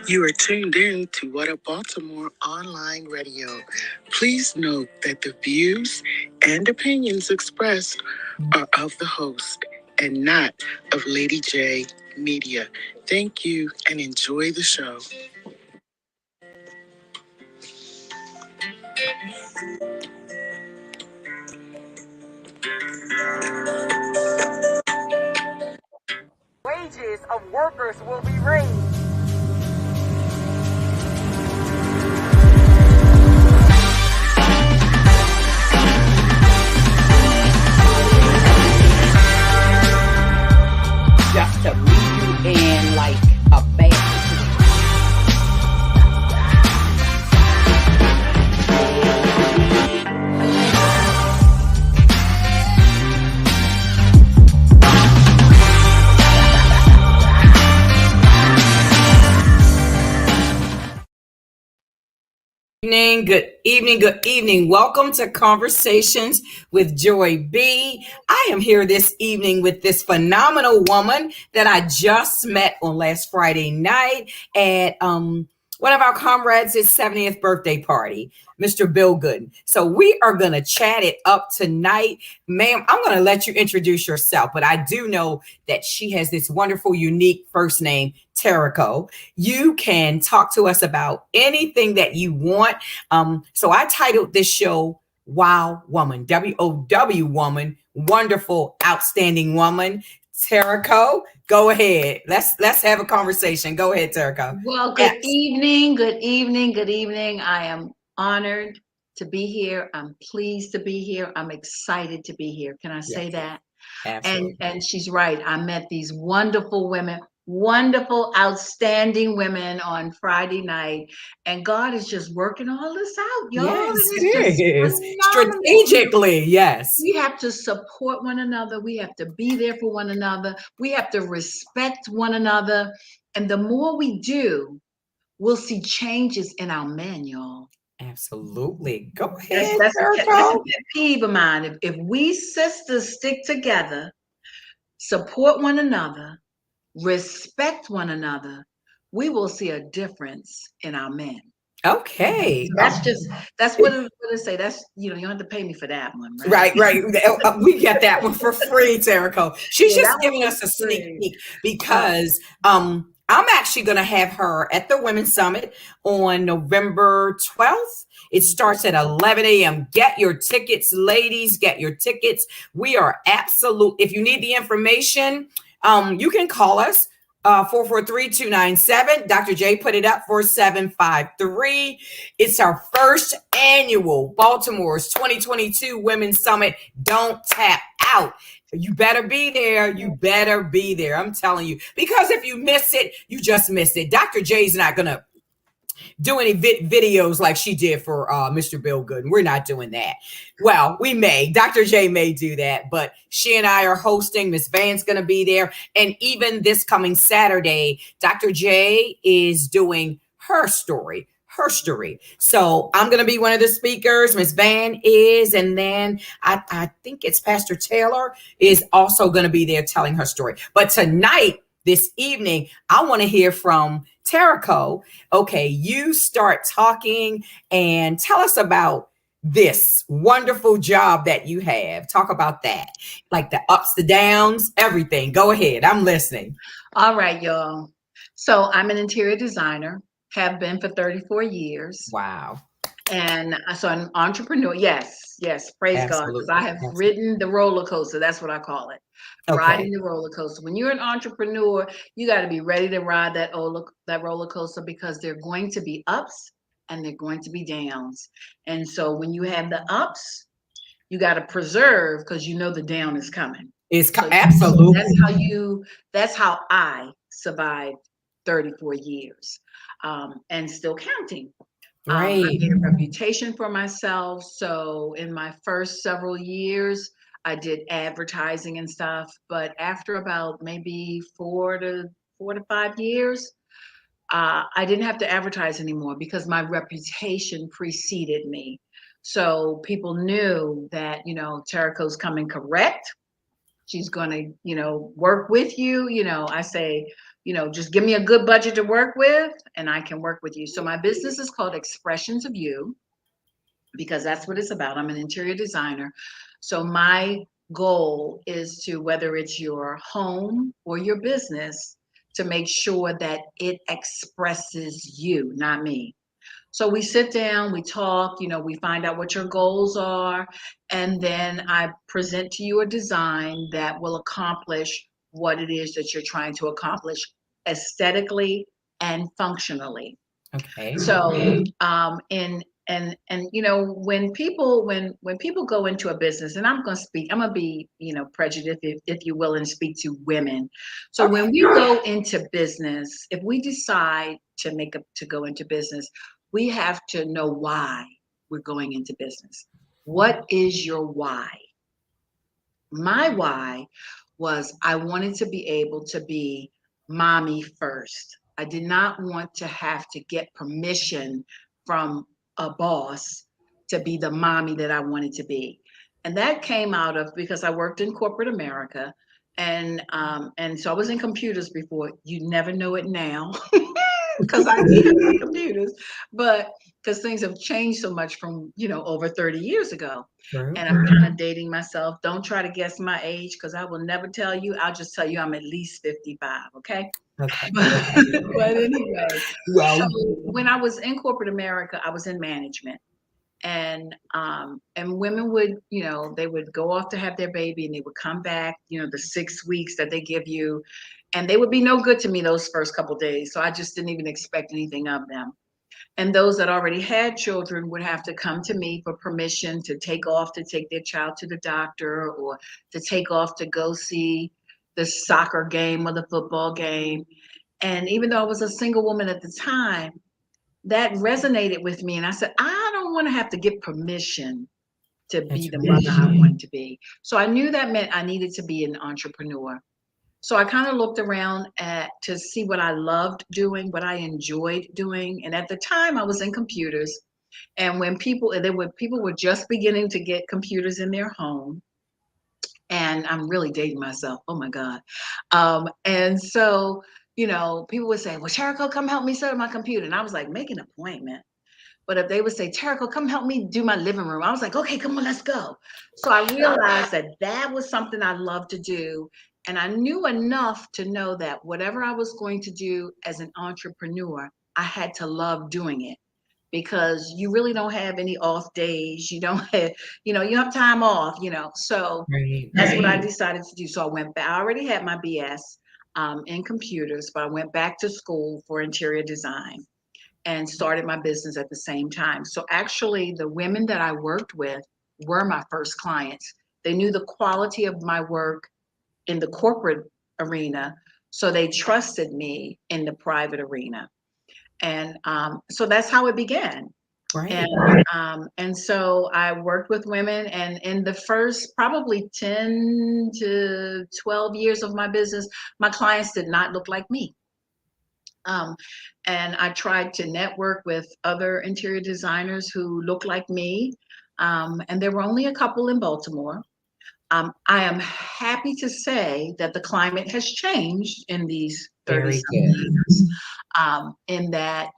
You are tuned in to What a Baltimore Online Radio. Please note that the views and opinions expressed are of the host and not of Lady J Media. Thank you and enjoy the show. Wages of workers will be raised. Just to leave you in like a bad situation. Good evening. Welcome to Conversations with JoyB. I am here this evening with this phenomenal woman that I just met on last Friday night at one of our comrades' 70th birthday party, Mr. Bill Gooden. So we are going to chat it up tonight. Ma'am, I'm going to let you introduce yourself, but I do know that she has this wonderful, unique first name, Terrico. You can talk to us about anything that you want. So I titled this show Wow Woman, W-O-W Woman, wonderful, outstanding woman. Terrico, go ahead. Let's have a conversation. Go ahead, Terrico. Well, good evening. I am honored to be here. I'm pleased to be here. I'm excited to be here. Can I say that? Absolutely. And she's right. I met these wonderful women, wonderful, outstanding women on Friday night, and God is just working all this out, y'all. Yes, It's it is. just phenomenal. Strategically, yes. We have to support one another. We have to be there for one another. We have to respect one another. And the more we do, we'll see changes in our men, y'all. Absolutely. Go ahead, That's a Terrico. pet peeve of mine. If we sisters stick together, support one another, respect one another, we will see a difference in our men. Okay. That's what it say. That's, you don't have to pay me for that one, Right. We get that one for free, Terrico. She's just giving us a sneak peek because I'm actually going to have her at the Women's Summit on November 12th. It starts at 11 a.m. Get your tickets, ladies. Get your tickets. We are if you need the information, you can call us. 443-297. Dr. J put it up, 4753. It's our first annual Baltimore's 2022 Women's Summit. Don't tap out. You better be there. I'm telling you, because if you miss it, you just miss it. Dr. J's not going to do any videos like she did for Mr. Bill Gooden. We're not doing that. Well, we may. Dr. J may do that, but she and I are hosting. Miss Van's going to be there. And even this coming Saturday, Dr. J is doing her story. So I'm going to be one of the speakers. Miss Van is, and then I think it's Pastor Taylor is also going to be there telling her story. But tonight, this evening, I want to hear from Terrico. Okay, you start talking and tell us about this wonderful job that you have. Talk about that, like the ups, the downs, everything. Go ahead. I'm listening. All right, y'all. So I'm an interior designer, have been for 34 years. Wow. And so I'm an entrepreneur. Yes. Praise God. Because I have ridden the roller coaster. That's what I call it. Okay. Riding the roller coaster. When you're an entrepreneur, you got to be ready to ride that roller coaster, because there are going to be ups and there are going to be downs. And so when you have the ups, you got to preserve, because you know the down is coming. Absolutely. That's how I survived 34 years and still counting. Right. I made a reputation for myself. So in my first several years, I did advertising and stuff. But after about maybe 4 to 5 years, I didn't have to advertise anymore, because my reputation preceded me. So people knew that, Terrico's coming correct. She's going to, work with you. I say, just give me a good budget to work with and I can work with you. So my business is called Expressions of You because that's what it's about. I'm an interior designer. So my goal is to, whether it's your home or your business, to make sure that it expresses you, not me. So we sit down, we talk, we find out what your goals are, and then I present to you a design that will accomplish what it is that you're trying to accomplish aesthetically and functionally. Okay. So, when people go into a business, and I'm gonna be, prejudiced, if you will, and speak to women. So Okay. when we go into business, if we decide to go into business, we have to know why we're going into business. What is your why? My why was I wanted to be able to be mommy first. I did not want to have to get permission from a boss to be the mommy that I wanted to be. And that came out of because I worked in corporate America. And so I was in computers before. You never know it now because I did in computers, but because things have changed so much from over 30 years ago. True. And I'm kind of dating myself. Don't try to guess my age because I will never tell you. I'll just tell you I'm at least 55. Okay. Okay. But anyway, Well, so when I was in corporate America, I was in management. And women would, they would go off to have their baby and they would come back, the 6 weeks that they give you, and they would be no good to me those first couple of days. So I just didn't even expect anything of them. And those that already had children would have to come to me for permission to take off to take their child to the doctor or to take off to go see the soccer game or the football game. And even though I was a single woman at the time, that resonated with me. And I said, I don't want to have to get permission to be the mother I want to be. So I knew that meant I needed to be an entrepreneur. So I kind of looked around to see what I loved doing, what I enjoyed doing. And at the time I was in computers. And when people were just beginning to get computers in their home. And I'm really dating myself. Oh my God. And so, people would say, well, Cheriko, come help me set up my computer. And I was like, make an appointment. But if they would say, Cheriko, come help me do my living room, I was like, okay, come on, let's go. So I realized that was something I loved to do. And I knew enough to know that whatever I was going to do as an entrepreneur, I had to love doing it because you really don't have any off days. You don't have, you have time off, So that's what I decided to do. So I went back. I already had my BS in computers, but I went back to school for interior design and started my business at the same time. So actually the women that I worked with were my first clients. They knew the quality of my work in the corporate arena, so they trusted me in the private arena. And so that's how it began. Right. And so I worked with women, and in the first probably 10 to 12 years of my business, my clients did not look like me. And I tried to network with other interior designers who look like me. And there were only a couple in Baltimore. I am happy to say that the climate has changed in these 30 years. In that,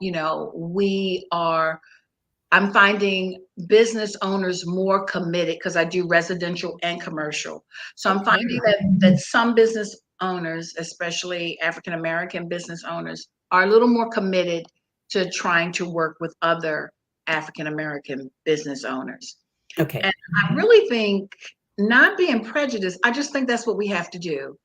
I'm finding business owners more committed because I do residential and commercial. So I'm finding that some business owners, especially African American business owners, are a little more committed to trying to work with other African American business owners. Okay. And I really think, not being prejudiced, I just think that's what we have to do.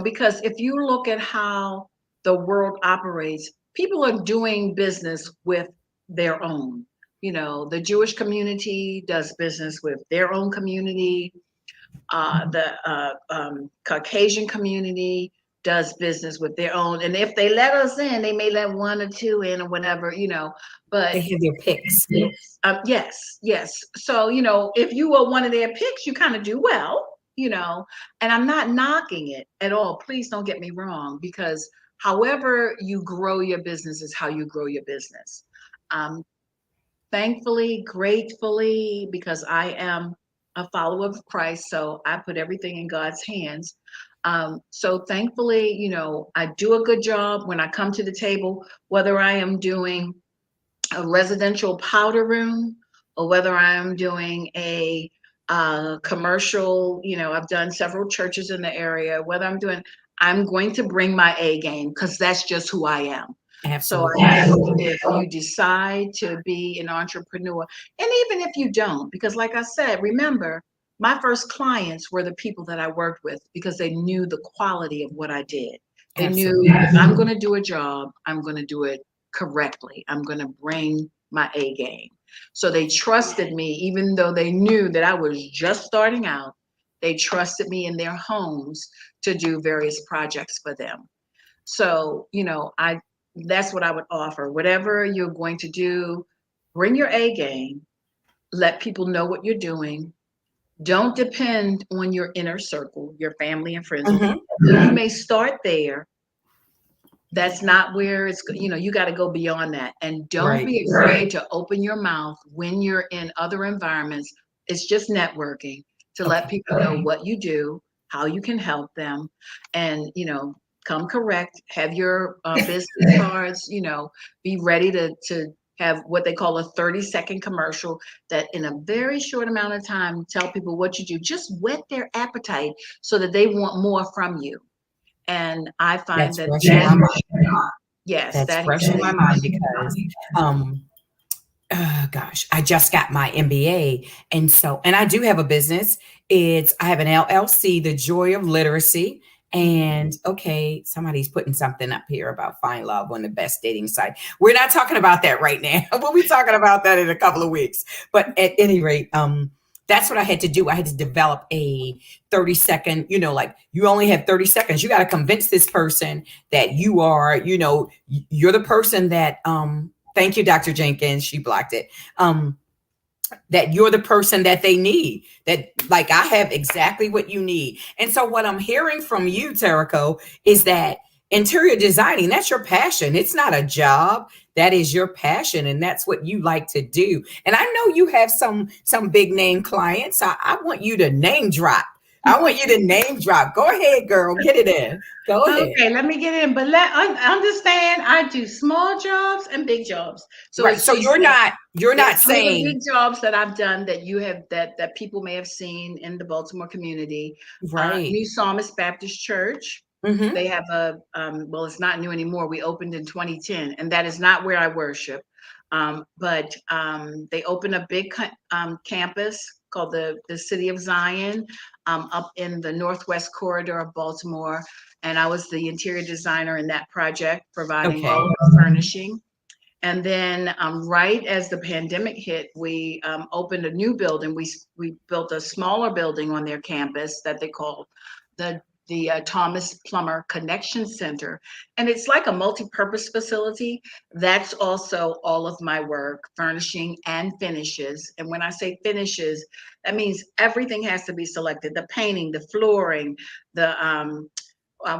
Because if you look at how the world operates, people are doing business with their own. The Jewish community does business with their own community. The Caucasian community does business with their own. And if they let us in, they may let one or two in or whatever, but they have their picks. Yes. So, if you were one of their picks, you kind of do well, and I'm not knocking it at all. Please don't get me wrong, because however you grow your business is how you grow your business. Thankfully, gratefully, because I am a follower of Christ, so I put everything in God's hands. So thankfully, you know, I do a good job when I come to the table, whether I am doing a residential powder room or whether I am doing a commercial, you know, I've done several churches in the area, whether I'm going to bring my A game because that's just who I am. Absolutely. So I think if you decide to be an entrepreneur, and even if you don't, because like I said, remember, my first clients were the people that I worked with because they knew the quality of what I did. They Absolutely. knew if I'm going to do a job, I'm going to do it correctly. I'm going to bring my A game. So they trusted me, even though they knew that I was just starting out. They trusted me in their homes to do various projects for them. So, you know, that's what I would offer. Whatever you're going to do, bring your A game, let people know what you're doing. Don't depend on your inner circle, your family and friends. Mm-hmm. You may start there. That's not where it's, you know, you got to go beyond that. And don't be afraid to open your mouth when you're in other environments. It's just networking to let people know what you do, how you can help them, and, you know, come correct, have your business cards, you know, be ready to have what they call a 30-second commercial that in a very short amount of time tell people what you do. Just whet their appetite so that they want more from you. And I find That's that fresh in my mind. yes, That's that fresh in my mind because, gosh, I just got my MBA, and so, and I do have a business. I have an LLC, the Joy of Literacy. And okay, somebody's putting something up here about Find Love on the best dating site. We're not talking about that right now. We'll be talking about that in a couple of weeks. But at any rate, that's what I had to do. I had to develop a 30-second, you know, like you only have 30 seconds. You got to convince this person that you are, you know, you're the person that, thank you, Dr. Jenkins. She blocked it. That you're the person that they need, that like I have exactly what you need. And so what I'm hearing from you, Terrico, is that interior designing, that's your passion. It's not a job. That is your passion. And that's what you like to do. And I know you have some big name clients. I want you to name drop. I want you to name drop. Go ahead, girl. Get it in. Go ahead. Okay, let me get in. But understand, I do small jobs and big jobs. So Right. So you're not some of the saying big jobs that I've done that you have that people may have seen in the Baltimore community. right. New Psalmist Baptist Church. Mm-hmm. They have well, it's not new anymore. We opened in 2010, and that is not where I worship. But they opened a big campus called the City of Zion up in the Northwest corridor of Baltimore. And I was the interior designer in that project, providing all of the furnishing. And then right as the pandemic hit, we opened a new building. We built a smaller building on their campus that they called the Thomas Plummer Connection Center. And it's like a multi-purpose facility. That's also all of my work, furnishing and finishes. And when I say finishes, that means everything has to be selected. The painting, the flooring, the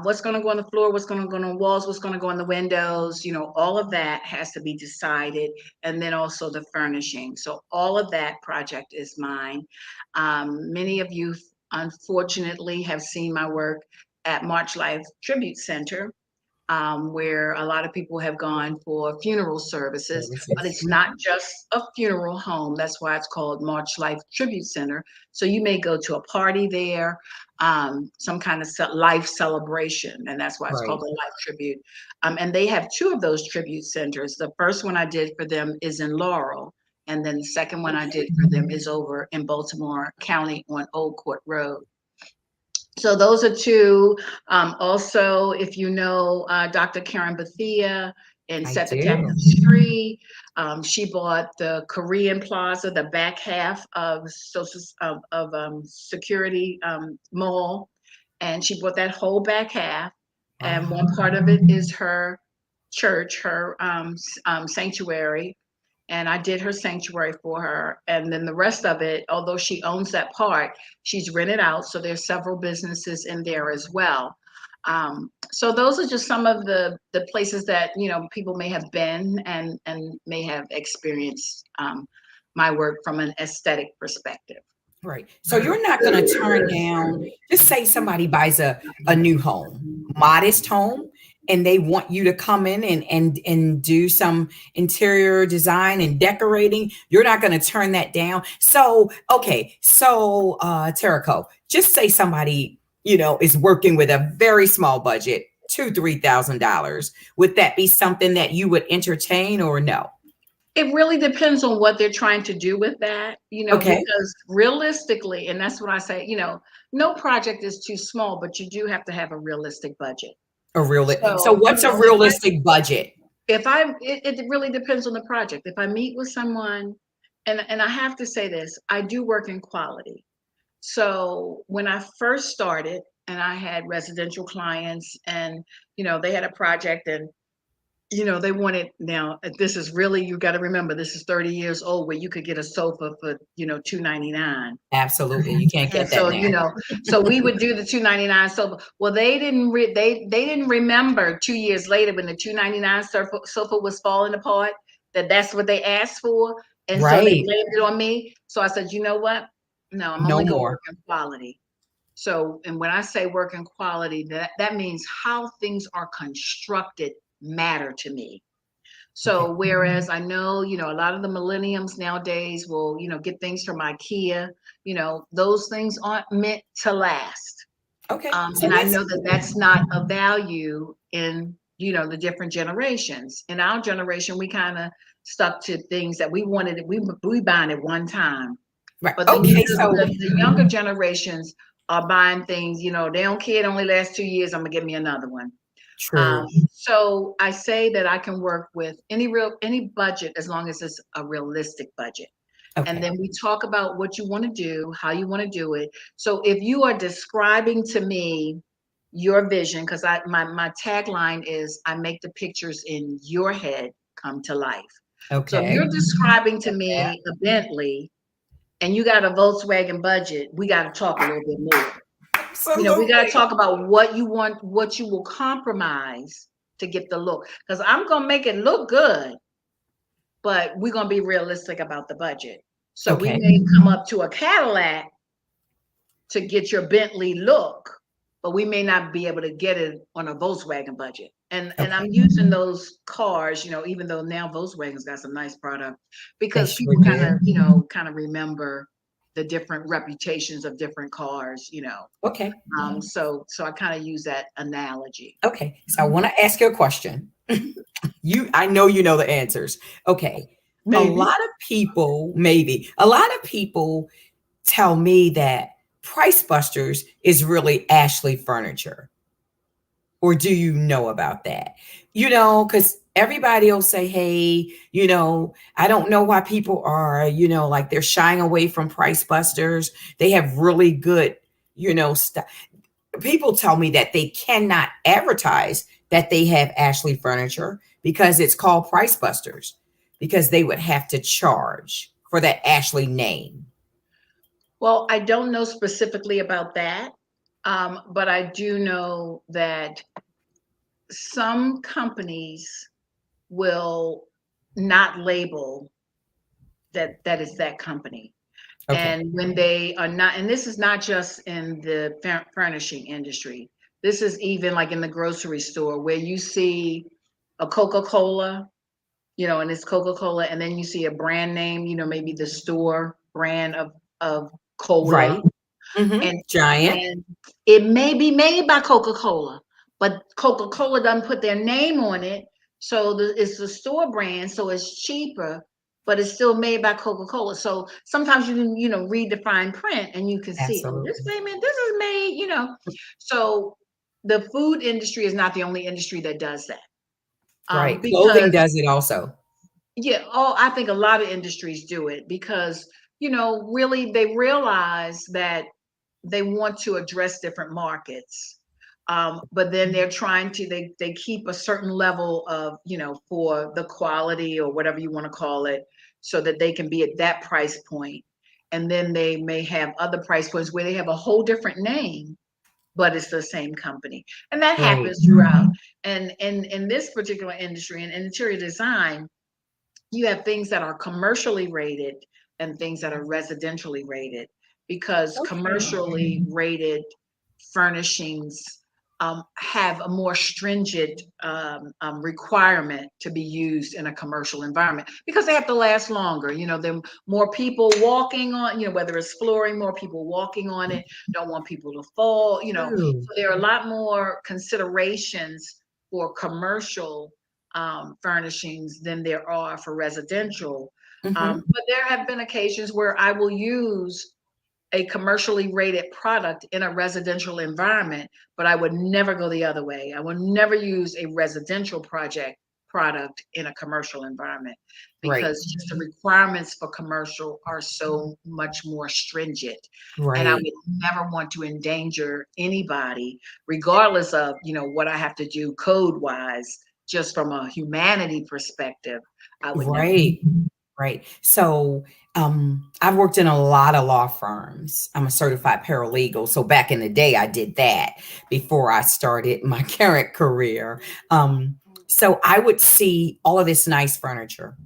what's going to go on the floor, what's going to go on the walls, what's going to go on the windows, you know, all of that has to be decided. And then also the furnishing. So all of that project is mine. Many of you, unfortunately, have seen my work at March Life Tribute Center, where a lot of people have gone for funeral services, but it's not just a funeral home. That's why it's called March Life Tribute Center. So you may go to a party there, some kind of life celebration, and that's why it's called a life tribute. And they have two of those tribute centers. The first one I did for them is in Laurel, and then the second one I did for them is over in Baltimore County on Old Court Road. So those are two. Also, if you know Dr. Karen Bethia in Set the Tapestry, she bought the Korean Plaza, the back half of Security Mall, and she bought that whole back half. And one part of it is her church, her sanctuary, and I did her sanctuary for her. And then the rest of it, although she owns that part, she's rented out. So there's several businesses in there as well. So those are just some of the places that, you know, people may have been and may have experienced my work from an aesthetic perspective. Right. So you're not going to turn down, just say somebody buys a new home, modest home, and they want you to come in and do some interior design and decorating. You're not going to turn that down. So, okay. So, Terrico, just say somebody, is working with a very small budget, $2,000-$3,000. Would that be something that you would entertain or no? It really depends on what they're trying to do with that, Okay. because realistically, and that's what I say, no project is too small, but you do have to have a realistic budget. So what's a realistic budget? It really depends on the project. If I meet with someone, and I have to say this, I do work in quality. So when I first started and I had residential clients and, they had a project and they wanted, now this is really, you got to remember, this is 30 years old where you could get a sofa for, $299. Absolutely. You can't get And so, that now. so we would do the $299 sofa. Well, they didn't remember 2 years later when the $299 sofa was falling apart, that's what they asked for. And so they blamed it on me. So I said, you know what? No, I'm only going to work in quality. So, and when I say work in quality, that means how things are constructed matter to me. So whereas I know, a lot of the millenniums nowadays will, get things from IKEA, those things aren't meant to last. Okay. And I know that that's not a value in, the different generations. In our generation, we kind of stuck to things that we wanted. We buying it one time. Right. But the younger generations are buying things, they don't care. It only lasts 2 years. I'm gonna give me another one. True. So I say that I can work with any budget as long as it's a realistic budget. Okay. And then we talk about what you want to do, how you want to do it. So if you are describing to me your vision, because my tagline is I make the pictures in your head come to life. Okay. So if you're describing to me a Bentley and you got a Volkswagen budget, we got to talk a little bit more. Absolutely. We got to talk about what you want, what you will compromise to get the look. Because I'm going to make it look good, but we're going to be realistic about the budget. So we may come up to a Cadillac to get your Bentley look, but we may not be able to get it on a Volkswagen budget. And I'm using those cars, even though now Volkswagen's got some nice product, because people kind of remember the different reputations of different cars, Okay. So I kind of use that analogy. Okay. So I want to ask you a question. I know you know the answers. Okay. Maybe. A lot of people tell me that Price Busters is really Ashley Furniture. Or do you know about that? Because everybody will say, hey, I don't know why people are, like they're shying away from Price Busters. They have really good, stuff. People tell me that they cannot advertise that they have Ashley Furniture because it's called Price Busters, because they would have to charge for that Ashley name. Well, I don't know specifically about that. But I do know that some companies will not label that is that company. Okay. And when they are not, and this is not just in the furnishing industry, this is even like in the grocery store where you see a Coca-Cola, and it's Coca-Cola, and then you see a brand name, maybe the store brand of cola. Right. Mm-hmm. And Giant. And it may be made by Coca-Cola, but Coca-Cola doesn't put their name on it. So it's the store brand, so it's cheaper, but it's still made by Coca-Cola. So sometimes you can, read the fine print and you can see, oh, this is made, So the food industry is not the only industry that does that. Right. Clothing does it also. Yeah. Oh, I think a lot of industries do it because, really they realize that they want to address different markets. But then they're trying to, they keep a certain level of, for the quality or whatever you want to call it, so that they can be at that price point. And then they may have other price points where they have a whole different name, but it's the same company. And that happens throughout. And in this particular industry, in interior design, you have things that are commercially rated and things that are residentially rated. because commercially rated furnishings have a more stringent requirement to be used in a commercial environment because they have to last longer. There are more people walking on, whether it's flooring, more people walking on it, don't want people to fall, so there are a lot more considerations for commercial furnishings than there are for residential. But there have been occasions where I will use a commercially rated product in a residential environment, but I would never go the other way. I would never use a residential product in a commercial environment because just the requirements for commercial are so much more stringent. And I would never want to endanger anybody, regardless of, what I have to do code wise, just from a humanity perspective. I would never. Right. So I've worked in a lot of law firms. I'm a certified paralegal. So back in the day, I did that before I started my current career. So I would see all of this nice furniture,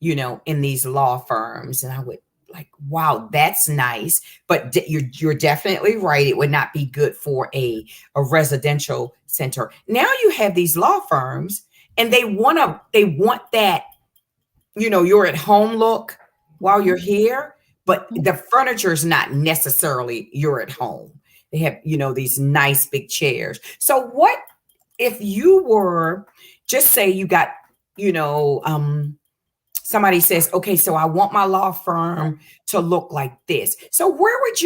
in these law firms. And I would like, wow, that's nice. But you're definitely right. It would not be good for a residential center. Now you have these law firms and they want that, you're at home look while you're here, but the furniture is not necessarily you're at home. They have, these nice big chairs. So what if you were, just say you got, somebody says, okay, so I want my law firm to look like this. So where would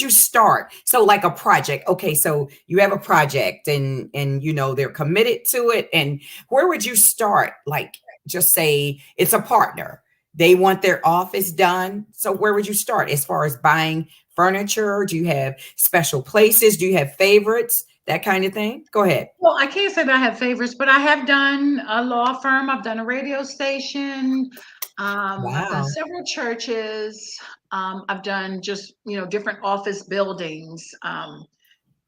you start? So like a project. Okay, so you have a project and they're committed to it. And where would you start? Like, just say it's a partner. They want their office done. So where would you start as far as buying furniture? Do you have special places? Do you have favorites? That kind of thing? Go ahead. Well, I can't say that I have favorites, but I have done a law firm. I've done a radio station. I've done several churches. I've done just, different office buildings,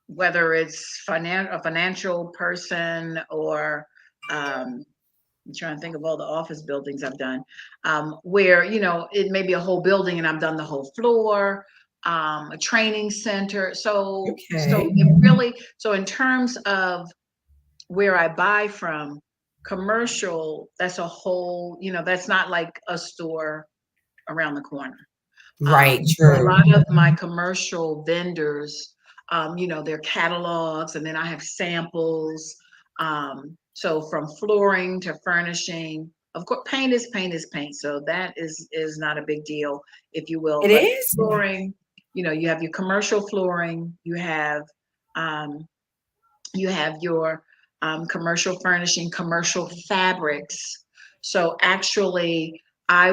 whether it's a financial person or I'm trying to think of all the office buildings I've done, where, it may be a whole building and I've done the whole floor, a training center. So in terms of where I buy from, commercial, that's a whole, that's not like a store around the corner. Right. A lot of my commercial vendors, their catalogs, and then I have samples. So from flooring to furnishing, of course, paint is paint. So that is not a big deal, if you will. It is flooring. You have your commercial flooring. You have your commercial furnishing, commercial fabrics. So actually, I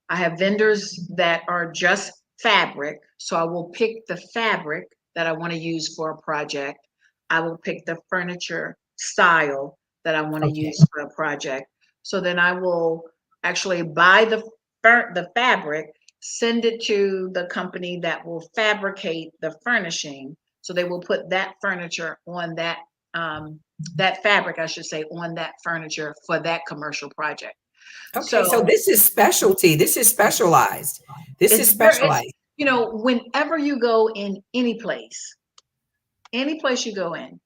have vendors that are just fabric. So I will pick the fabric that I want to use for a project. I will pick the furniture style that I want to use for a project. So then I will actually buy the fabric, send it to the company that will fabricate the furnishing. So they will put that furniture on that fabric, I should say, on that furniture for that commercial project. Okay, so this is specialty. This is specialized. This is specialized. Whenever you go in any place you go in,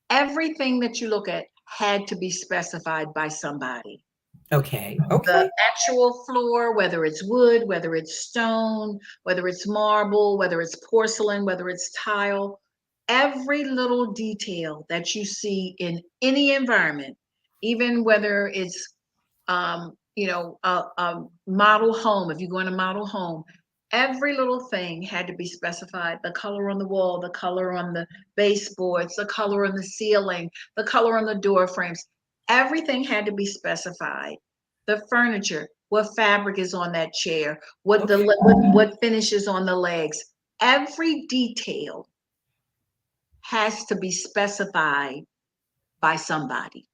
everything that you look at had to be specified by somebody. Okay. The actual floor, whether it's wood, whether it's stone, whether it's marble, whether it's porcelain, whether it's tile, every little detail that you see in any environment, even whether it's a model home, if you go in a model home, every little thing had to be specified. The color on the wall, the color on the baseboards, the color on the ceiling, the color on the door frames, everything had to be specified. The furniture, what fabric is on that chair, what finish is on the legs, every detail has to be specified by somebody.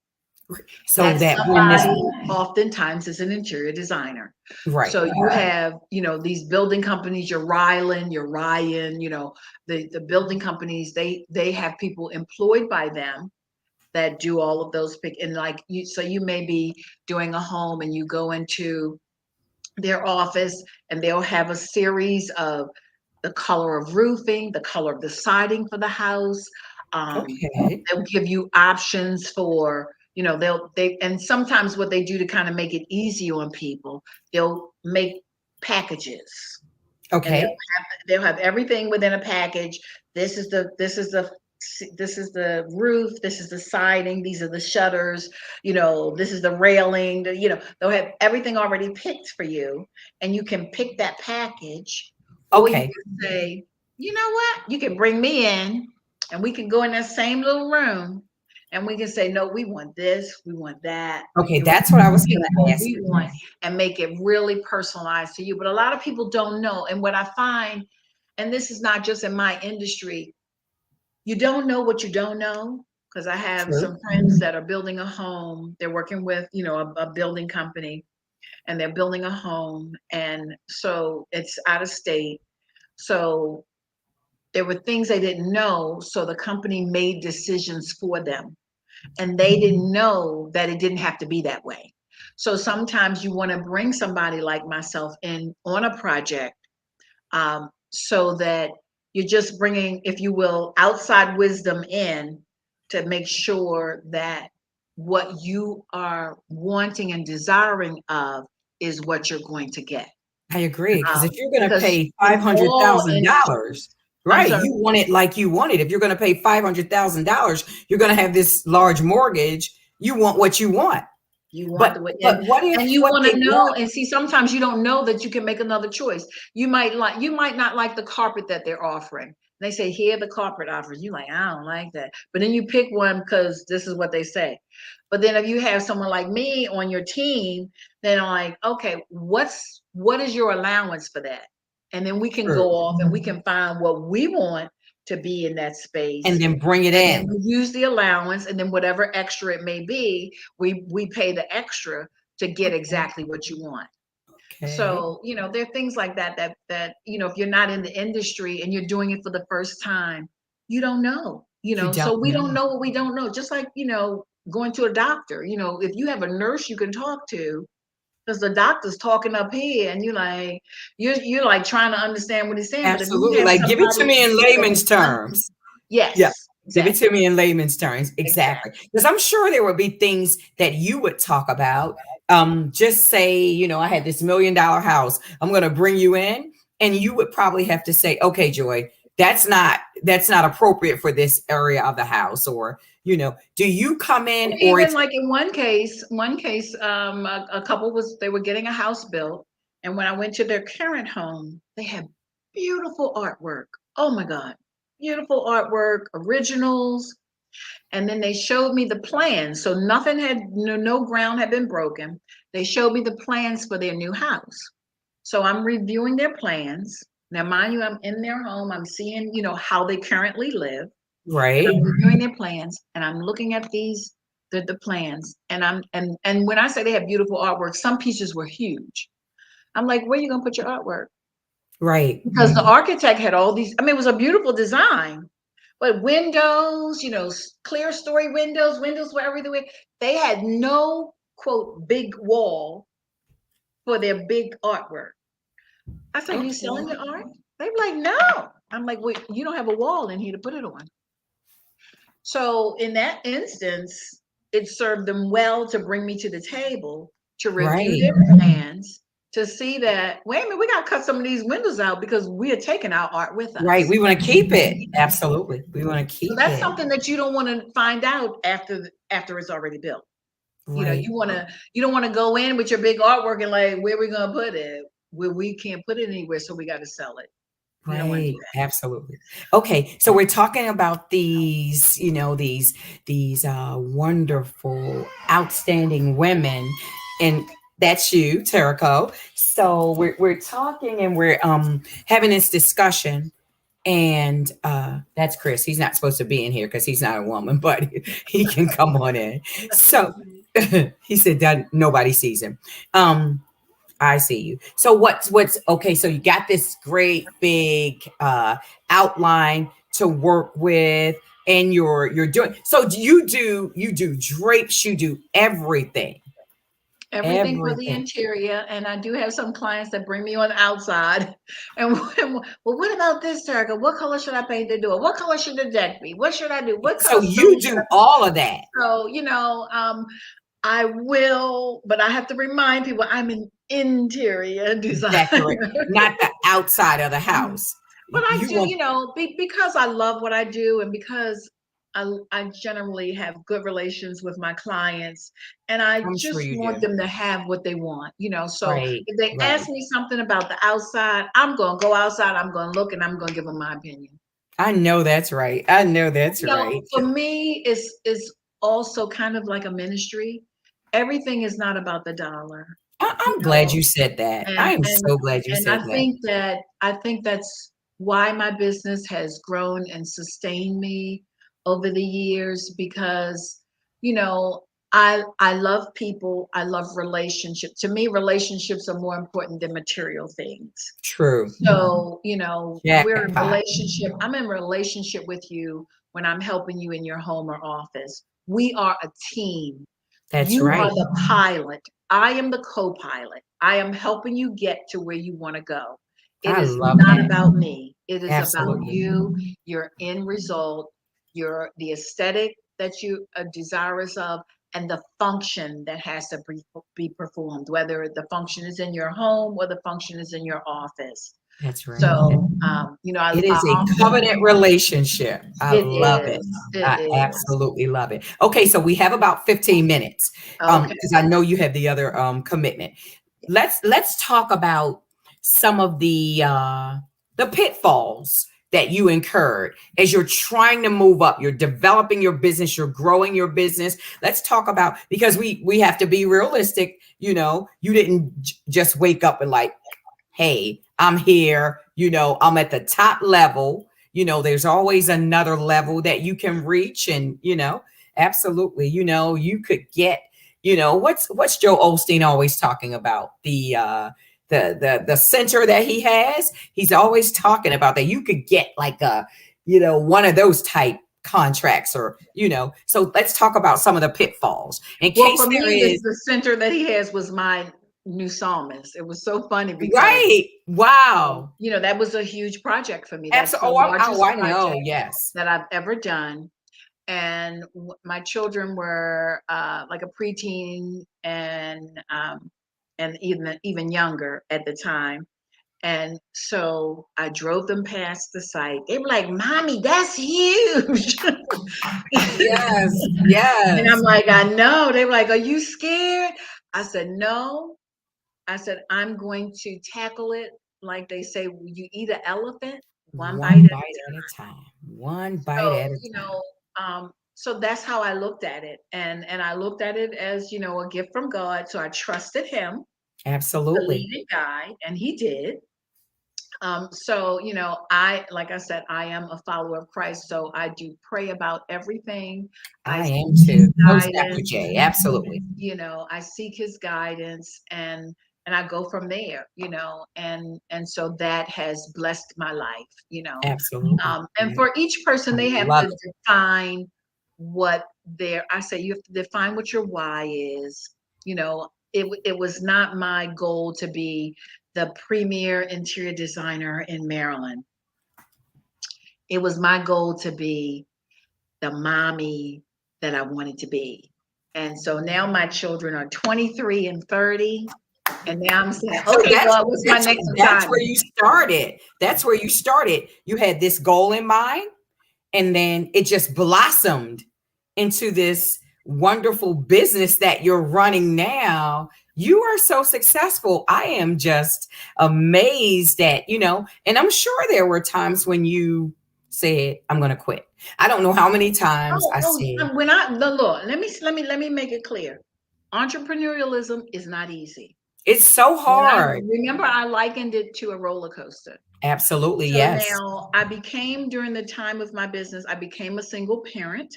So that somebody oftentimes is an interior designer. Right. So you have, these building companies, your Ryland, your Ryan, the building companies, they have people employed by them that do all of those so you may be doing a home and you go into their office and they'll have a series of the color of roofing, the color of the siding for the house. Okay. They'll give you options for, and sometimes what they do to kind of make it easy on people, they'll make packages, and Okay. they'll have everything within a package. This is the roof, this is the siding, these are the shutters, this is the railing, they'll have everything already picked for you, and you can pick that package, or you Okay. can say, you know what, you can bring me in and we can go in that same little room and we can say, no, we want this, we want that, Okay. and we That's what I was pick going to what ask we you. want and make it really personalized to you. But a lot of people don't know. And what I find, and this is not just in my industry, you don't know what you don't know. Because I have True. some friends that are building a home. They're working with, a building company, and they're building a home. And so it's out of state. So there were things they didn't know. So the company made decisions for them. And they didn't know that it didn't have to be that way. So sometimes you want to bring somebody like myself in on a project, so that you're just bringing, if you will, outside wisdom in to make sure that what you are wanting and desiring of is what you're going to get. I agree. Because if you're going to Because pay in all $500,000, I'm right, sorry. you want it like you want it. If you're going to pay $500,000, you're going to have this large mortgage. You want what you want. You want But the way, but what if and you what want they to know, want? and see, sometimes you don't know that you can make another choice. You might not like the carpet that they're offering. They say, here the carpet offers. You like, I don't like that. But then you pick one because this is what they say. But then if you have someone like me on your team, then I'm like, okay, what is your allowance for that? And then we can True. go off and we can find what we want to be in that And space, then bring it and then in. we use the allowance, and then whatever extra it may be, we pay the extra to get Okay. exactly what you want. Okay. So, there are things like that if you're not in the industry and you're doing it for the first time, you don't know, You don't so we don't know. know what we don't know. Just like, going to a doctor, if you have a nurse you can talk to, because the doctor's talking up here and you're like trying to understand what he's saying. But if you Absolutely. have Like, give it to somebody me in that layman's is terms. Yeah. yes, Give it to exactly. me in layman's terms. Exactly. Exactly. Because I'm sure there would be things that you would talk about. Just say, I had this $1 million house. I'm going to bring you in. And you would probably have to say, okay, Joy, that's not appropriate for this area of the house. Or, do you come in, or Even it's like in one case, a couple they were getting a house built, and when I went to their current home, they had beautiful artwork. Oh my God, beautiful artwork, originals. And then they showed me the plans. So nothing had, no ground had been broken. They showed me the plans for their new house. So I'm reviewing their plans. Now, mind you, I'm in their home. I'm seeing, how they currently live. And right, I'm reviewing their plans, and I'm looking at the plans, and and when I say they have beautiful artwork, some pieces were huge. I'm like, where are you gonna put your artwork? right, Because the architect had all these. I mean, it was a beautiful design, but windows, clear story windows, windows were everywhere. They had no quote big wall for their big artwork. I said, you okay, selling your art? They were like, no. I'm like, wait, you don't have a wall in here to put it on. So in that instance, it served them well to bring me to the table to review right, their plans, to see that, wait a minute, we got to cut some of these windows out because we are taking our art with right. us. We want to keep it. Absolutely, we want to So keep that's it. something that you don't want to find out after it's already built. Right. You don't want to go in with your big artwork and like, where we going to put it? Where we can't put it anywhere, so we got to sell it. You don't want to do Right, that. absolutely. Okay, so we're talking about these, these wonderful, outstanding women, and that's you, Terrico. So we're talking and we're having this discussion, and that's Chris. He's not supposed to be in here because he's not a woman, but he can come on in. So he said that nobody sees him. I see you. So what's okay? So you got this great big outline to work with, and you're doing. So you do drapes. You do everything. Everything for the interior, and I do have some clients that bring me on the outside. And well, what about this, Terica? What color should I paint the door? What color should the deck be? What should I do? What color? So you do all of that. So I will, but I have to remind people I'm an interior designer, not the outside of the house. But I do, because I love what I do, and because I generally have good relations with my clients, and I just want them to have what they want, So if they ask me something about the outside, I'm going to go outside, I'm going to look, and I'm going to give them my opinion. I know that's right. I know that's right. For me, it's also kind of like a ministry. Everything is not about the dollar. I'm glad you said that. I am so glad you said that. I think that's why my business has grown and sustained me over the years, because, I love people. I love relationships. To me, relationships are more important than material things. True. So, we're in relationship. I'm in relationship with you when I'm helping you in your home or office. We are a team. That's right. You are the pilot. I am the co-pilot. I am helping you get to where you want to go. It is not about me. It is about you, your end result, the aesthetic that you are desirous of, and the function that has to be performed, whether the function is in your home or the function is in your office. That's right. So, it is a covenant relationship. I love it. I absolutely love it. Okay, so we have about 15 minutes because I know you have the other commitment. Let's talk about some of the pitfalls that you incurred as you're trying to move up. You're developing your business. You're growing your business. Let's talk about, because we have to be realistic. You didn't just wake up and like, hey, I'm here, I'm at the top level. There's always another level that you can reach. And, absolutely, you could get, what's Joe Osteen always talking about? The center that he has. He's always talking about that. You could get like one of those type contracts, or so let's talk about some of the pitfalls in case for me, the center that he has was my new psalmist. It was so funny because wow, that was a huge project for me. That's the largest project that I've ever done. And my children were like a preteen and even younger at the time. And so I drove them past the site. They were like, "Mommy, that's huge." Yes. And I'm like, "I know." They were like, "Are you scared?" I said, "No." I said, "I'm going to tackle it like they say, you eat an elephant one bite at a time. One bite at a time. So that's how I looked at it. And I looked at it as, a gift from God. So I trusted him. Absolutely. To lead and guide, and he did. So, like I said, I am a follower of Christ. So I do pray about everything. I am too. Absolutely. I seek his guidance and I go from there, and so that has blessed my life, Absolutely. And for each person, they have to define what I say you have to define what your why is. It was not my goal to be the premier interior designer in Maryland. It was my goal to be the mommy that I wanted to be. And so now my children are 23 and 30. And now I'm saying, okay, God, what's my next assignment? That's where you started. That's where you started. You had this goal in mind, and then it just blossomed into this wonderful business that you're running now. You are so successful. I am just amazed at, and I'm sure there were times when you said, "I'm going to quit." I don't know how many times I said. When let me make it clear. Entrepreneurialism is not easy. It's so hard. Remember, I likened it to a roller coaster. Absolutely, yes. Now, during the time of my business, I became a single parent.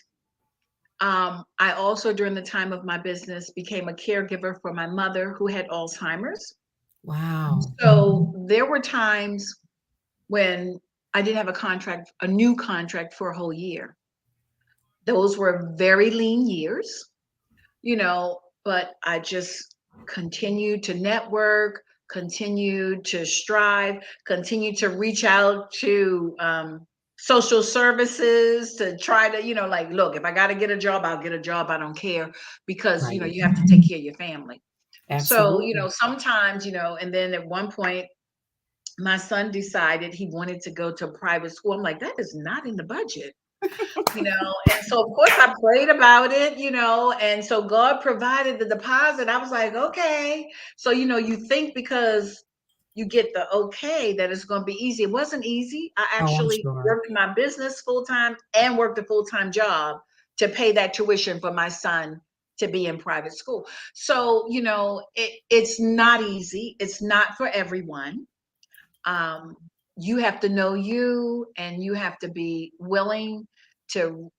I also, during the time of my business, became a caregiver for my mother who had Alzheimer's. Wow. So there were times when I didn't have a new contract for a whole year. Those were very lean years, but I just continue to network, continue to strive, continue to reach out to social services to try to, like, look, if I got to get a job, I'll get a job. I don't care, because, Right. you have to take care of your family. So, Absolutely. sometimes, and then at one point, my son decided he wanted to go to a private school. I'm like, that is not in the budget. And so of course I prayed about it, and so God provided the deposit. I was like, okay. So, you think because you get the okay that it's going to be easy. It wasn't easy. I Oh, I'm actually sure. worked my business full time and worked a full time job to pay that tuition for my son to be in private school. So, it's not easy. It's not for everyone. um, you have to know you, and you have to be willing to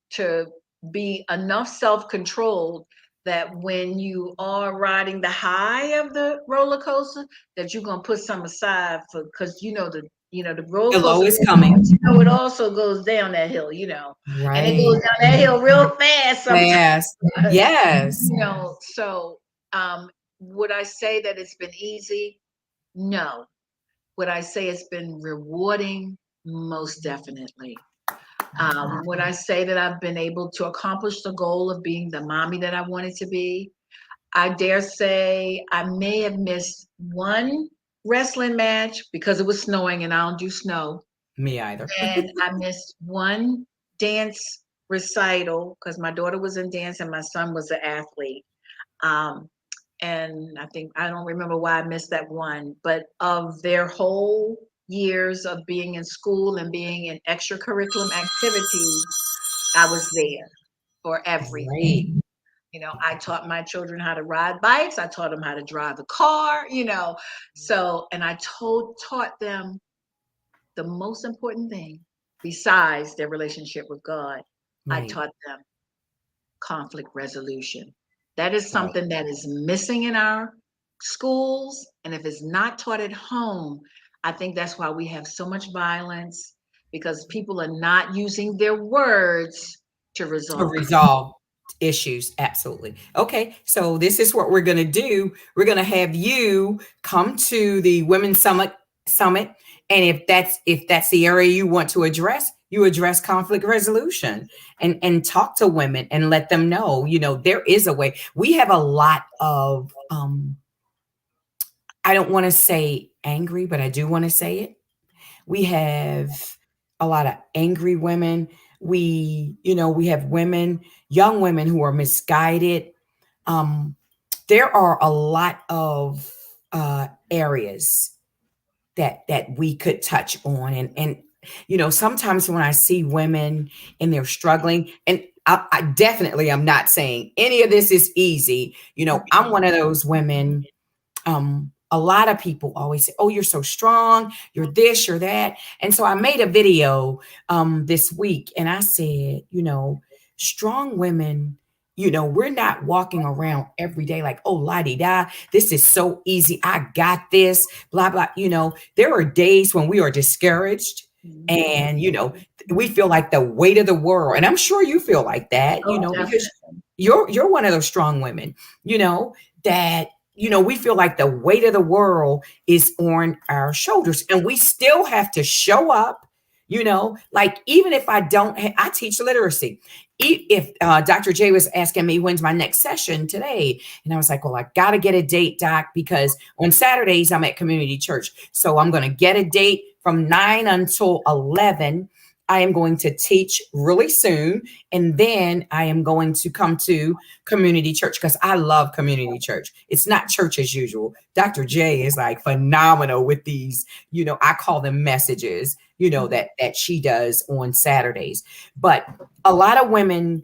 be enough self-controlled that when you are riding the high of the roller coaster, that you're going to put some aside for, because the roller The low coaster, is coming. it also goes down that hill, and it Right. goes down that hill real fast sometimes. Fast. Yes. So would I say that it's been easy? No. Would I say it's been rewarding? Most definitely. Would I say that I've been able to accomplish the goal of being the mommy that I wanted to be? I dare say I may have missed one wrestling match because it was snowing and I don't do snow. Me either. And I missed one dance recital because my daughter was in dance and my son was an athlete. Um, and I don't remember why I missed that one, but of their whole years of being in school and being in extracurriculum activities, I was there for everything. Great. I taught my children how to ride bikes. I taught them how to drive a car, So, and I taught them the most important thing besides their relationship with God. I Right. taught them conflict resolution. That is Right. something that is missing in our schools. And if it's not taught at home, I think that's why we have so much violence, because people are not using their words to To resolve. resolve issues. Absolutely. Okay. So this is what we're going to do. We're going to have you come to the Women's Summit. And if that's the area you want to address, you address conflict resolution and talk to women and let them know, there is a way. We have a lot of, I don't want to say angry, but I do want to say it. We have a lot of angry women. We have women, young women who are misguided. Um, there are a lot of areas that we could touch on, and sometimes when I see women and they're struggling, and I definitely am not saying any of this is easy. I'm one of those women. A lot of people always say, oh, you're so strong, you're this, you're that. And so I made a video this week and I said, strong women, we're not walking around every day like, oh, la-di-da, this is so easy, I got this, blah, blah. There are days when we are discouraged and, we feel like the weight of the world. And I'm sure you feel like that, because you're one of those strong women, that we feel like the weight of the world is on our shoulders and we still have to show up, like even if I don't, I teach literacy. If Dr. J was asking me, when's my next session today? And I was like, well, I got to get a date, Doc, because on Saturdays I'm at community church. So I'm going to get a date from 9 until 11. I am going to teach really soon. And then I am going to come to community church because I love community church. It's not church as usual. Dr. J is like phenomenal with these, I call them messages, that she does on Saturdays. But a lot of women,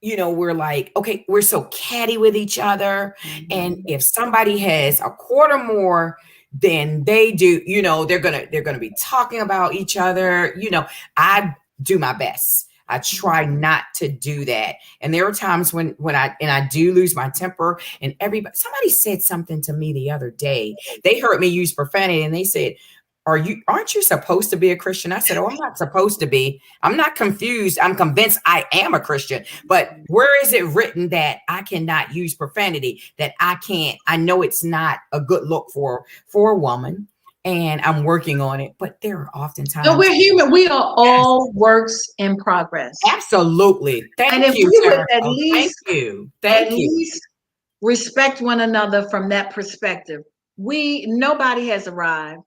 we're like, okay, we're so catty with each other. And if somebody has a quarter more than they do, they're gonna be talking about each other. I do my best. I try not to do that. And there are times when I do lose my temper, and somebody said something to me the other day. They heard me use profanity and they said, aren't you supposed to be a Christian? I said, oh, I'm not supposed to be. I'm not confused. I'm convinced I am a Christian. But where is it written that I cannot use profanity? That I know it's not a good look for a woman. And I'm working on it. But there are oftentimes. No, we're human. We are all works in progress. Absolutely. Thank you, Sarah. Thank you. Thank you. Least respect one another from that perspective. Nobody has arrived.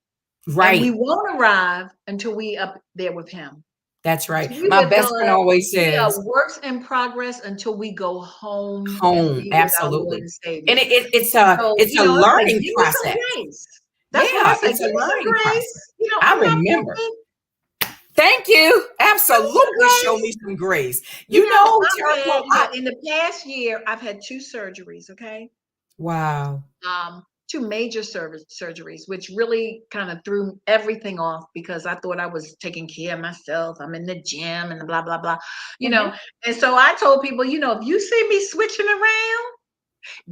Right. And we won't arrive until we up there with him. That's right. My best friend always says, works in progress until we go home. Absolutely. And it's a learning process. That's what I say. It's a learning process. I remember. Thank you. Absolutely. Show me some grace. In the past year, I've had 2 surgeries. Okay. Wow. 2 major surgeries, which really kind of threw everything off because I thought I was taking care of myself. I'm in the gym and blah, blah, blah, And so I told people, if you see me switching around,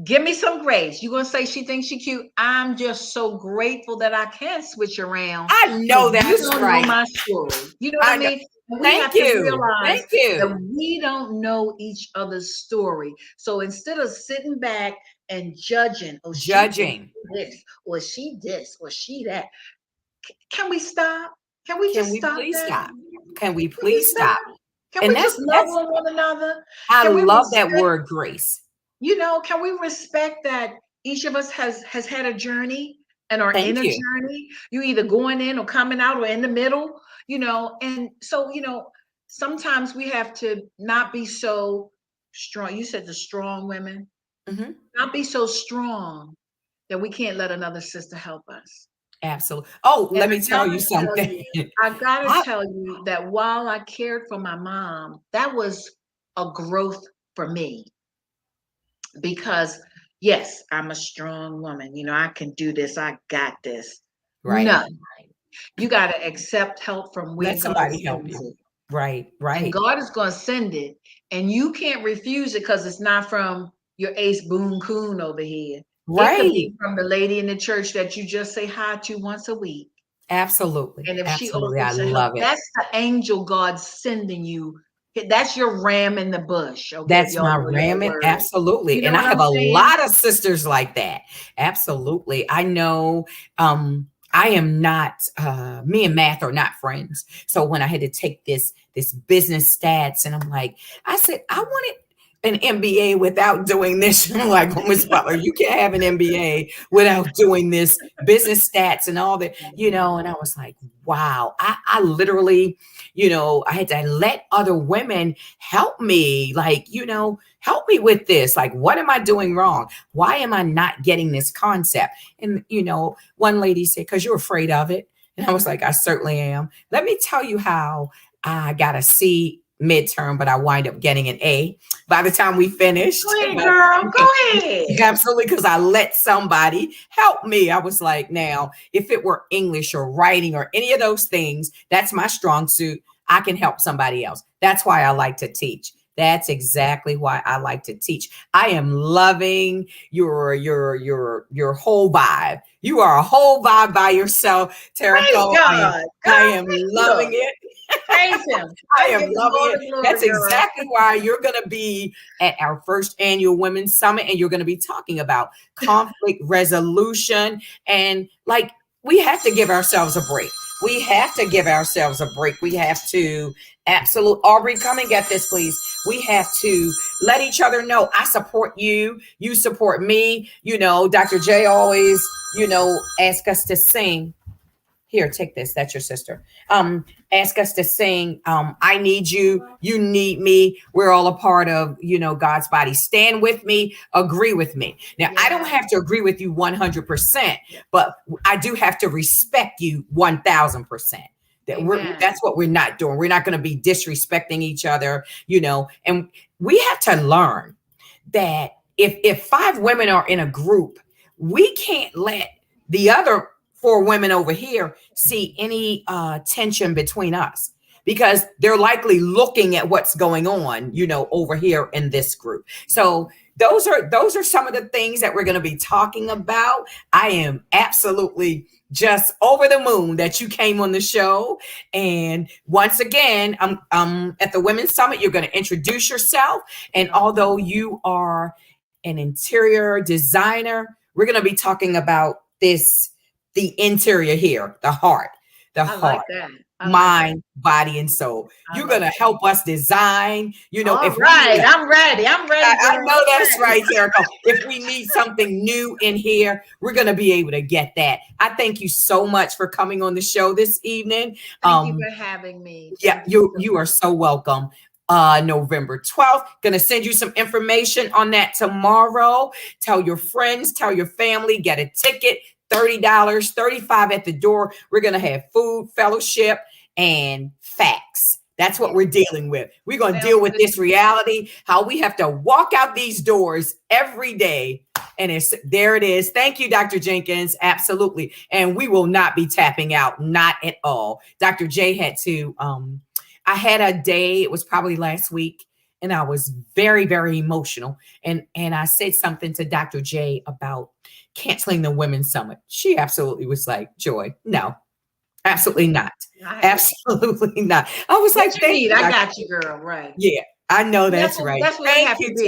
give me some grace. You're going to say she thinks she's cute. I'm just so grateful that I can switch around. I know that's you don't right. know my story. You know what I mean? We have to realize that we don't know each other's story. So instead of sitting back and judging, this, or she this, or she that, can we stop? Can we please stop? Can we please stop? Can we just love one another? I love that word, grace. Can we respect that each of us has had a journey and are in a journey? You either going in or coming out or in the middle, and so, sometimes we have to not be so strong. You said the strong women, not be so strong that we can't let another sister help us. Absolutely. Oh, let me tell you something. I gotta tell you that while I cared for my mom, that was a growth for me. Because yes, I'm a strong woman. I can do this. I got this. Right. No, you got to accept help from where somebody help you. Right. And God is going to send it, and you can't refuse it because it's not from your ace boon coon over here. Right. It could be from the lady in the church that you just say hi to once a week. Absolutely. And if she opens to help, that's the angel God sending you. That's your ram in the bush. Okay? That's my ram. Absolutely. And I have a lot of sisters like that. Absolutely. I know. I am not, me and math are not friends. So when I had to take this business stats, and I'm like, I said, I wanted an MBA without doing this. I'm like, oh, Ms. Butler, you can't have an MBA without doing this business stats and all that, and I was like, wow, I literally, I had to let other women help me, like, help me with this. Like, what am I doing wrong? Why am I not getting this concept? And, one lady said, because you're afraid of it. And I was like, I certainly am. Let me tell you how I got a C midterm, but I wind up getting an A by the time we finished. Go ahead, girl. Go ahead. Absolutely, because I let somebody help me. I was like, now, if it were English or writing or any of those things, that's my strong suit. I can help somebody else. That's why I like to teach. That's exactly why I like to teach. I am loving your whole vibe. You are a whole vibe by yourself, Tara. I am loving it. Praise him. I am loving it. That's exactly why you're going to be at our first annual Women's Summit, and you're going to be talking about conflict resolution. And like, we have to give ourselves a break. We have to give ourselves a break. We have to Aubrey, come and get this, please. We have to let each other know, I support you. You support me. Dr. J always, ask us to sing. Here, take this. That's your sister. Ask us to sing. I need you. You need me. We're all a part of, God's body. Stand with me. Agree with me. Now, I don't have to agree with you 100%, but I do have to respect you 1000%. That's what we're not doing. We're not going to be disrespecting each other, and we have to learn that if 5 women are in a group, we can't let the other 4 women over here see any tension between us, because they're likely looking at what's going on, over here in this group. So those are some of the things that we're going to be talking about. I am absolutely just over the moon that you came on the show. And once again, I'm at the Women's Summit. You're going to introduce yourself. And although you are an interior designer, we're going to be talking about the interior here, the heart, like that. Mind, body, and soul. You're going to help us design, All right. I'm ready. I know that's right, Jericho. If we need something new in here, we're going to be able to get that. I thank you so much for coming on the show this evening. Thank you for having me. Yeah, you are so welcome. November 12th. Going to send you some information on that tomorrow. Tell your friends, tell your family, get a ticket. $30, $35 at the door. We're going to have food, fellowship, and facts. That's what we're dealing with. We're going to deal with this reality, how we have to walk out these doors every day. And there it is. Thank you, Dr. Jenkins. Absolutely. And we will not be tapping out. Not at all. Dr. J had to, I had a day, it was probably last week, and I was very, very emotional. And I said something to Dr. J about canceling the Women's Summit. She absolutely was like, Joy, no, absolutely not. Absolutely not. I was like, thank you. I got you, girl. Right. Yeah, I know that's right. That's what we have to be.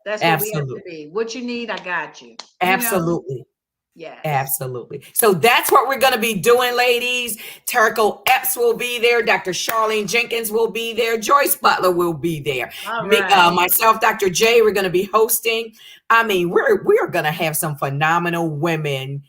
That's what we have to be. What you need, I got you. Absolutely. Yeah, absolutely. So that's what we're going to be doing, ladies. Terrico Epps will be there. Dr. Charlene Jenkins will be there. Joyce Butler will be there. Myself, Dr. J, we're going to be hosting. I mean, we're going to have some phenomenal women,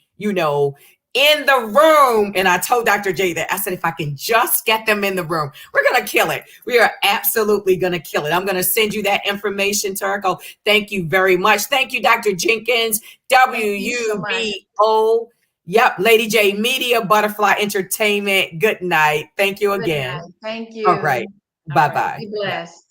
in the room. And I told Dr. J that I said, if I can just get them in the room, we're going to kill it. We are absolutely going to kill it. I'm going to send you that information, Terrico. Thank you very much. Thank you, Dr. Jenkins. WUBO. Yep. Lady J Media, Butterfly Entertainment. Good night. Thank you again. Thank you. All right. Bye-bye. Be blessed.